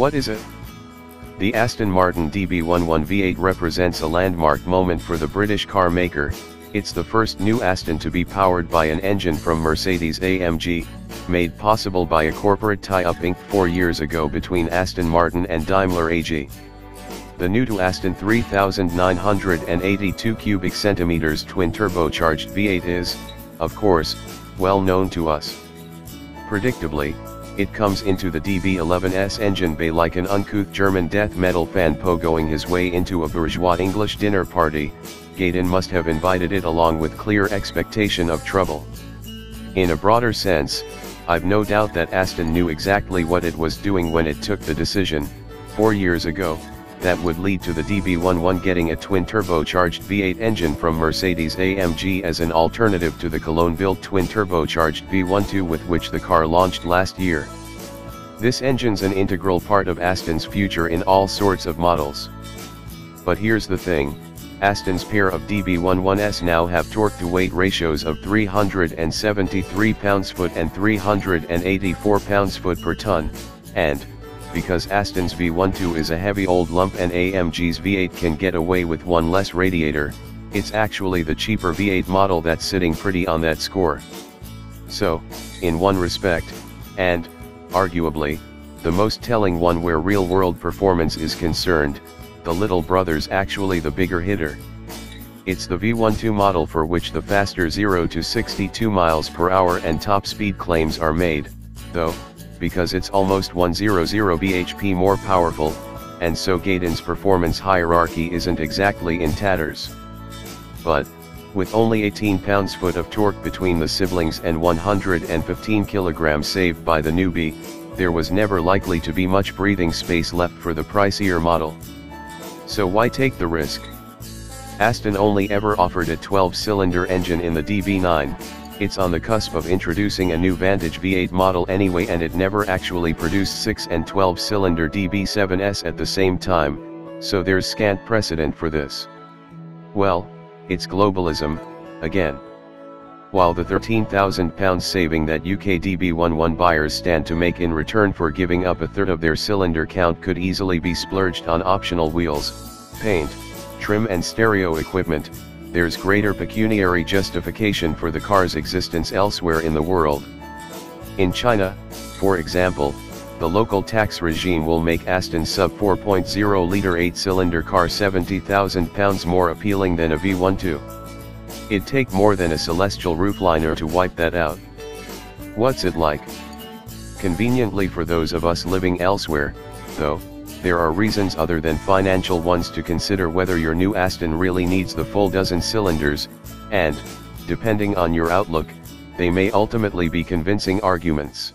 What is it? The Aston Martin DB11 V8 represents a landmark moment for the British car maker. It's the first new Aston to be powered by an engine from Mercedes-AMG, made possible by a corporate tie-up inked 4 years ago between Aston Martin and Daimler AG. The new-to-Aston 3,982 cubic centimeters twin-turbocharged V8 is, of course, well known to us. Predictably, it comes into the DB11's engine bay like an uncouth German death metal fan pogoing his way into a bourgeois English dinner party. Gaydon must have invited it along with clear expectation of trouble. In a broader sense, I've no doubt that Aston knew exactly what it was doing when it took the decision, 4 years ago, that would lead to the DB11 getting a twin-turbocharged V8 engine from Mercedes-AMG as an alternative to the Cologne-built twin-turbocharged V12 with which the car launched last year. This engine's an integral part of Aston's future in all sorts of models. But here's the thing, Aston's pair of DB11s now have torque-to-weight ratios of 373 pounds-foot and 384 pounds-foot per ton, and, because Aston's V12 is a heavy old lump and AMG's V8 can get away with one less radiator, it's actually the cheaper V8 model that's sitting pretty on that score. So, in one respect, and, arguably, the most telling one where real-world performance is concerned, the little brother's actually the bigger hitter. It's the V12 model for which the faster 0 to 62 miles per hour and top speed claims are made, though, because it's almost 100 bhp more powerful, and so Gaydon's performance hierarchy isn't exactly in tatters. But, with only 18 pounds-foot of torque between the siblings and 115 kilograms saved by the newbie, there was never likely to be much breathing space left for the pricier model. So why take the risk? Aston only ever offered a 12-cylinder engine in the DB9, it's on the cusp of introducing a new Vantage V8 model anyway, and it never actually produced 6 and 12-cylinder DB7s at the same time, so there's scant precedent for this. Well, it's globalism, again. While the £13,000 saving that UK DB11 buyers stand to make in return for giving up a third of their cylinder count could easily be splurged on optional wheels, paint, trim and stereo equipment, there's greater pecuniary justification for the car's existence elsewhere in the world. In China, for example, the local tax regime will make Aston's sub 4.0-litre 8-cylinder car £70,000 more appealing than a V12. It'd take more than a celestial roofliner to wipe that out. What's it like? Conveniently for those of us living elsewhere, though, there are reasons other than financial ones to consider whether your new Aston really needs the full dozen cylinders, and, depending on your outlook, they may ultimately be convincing arguments.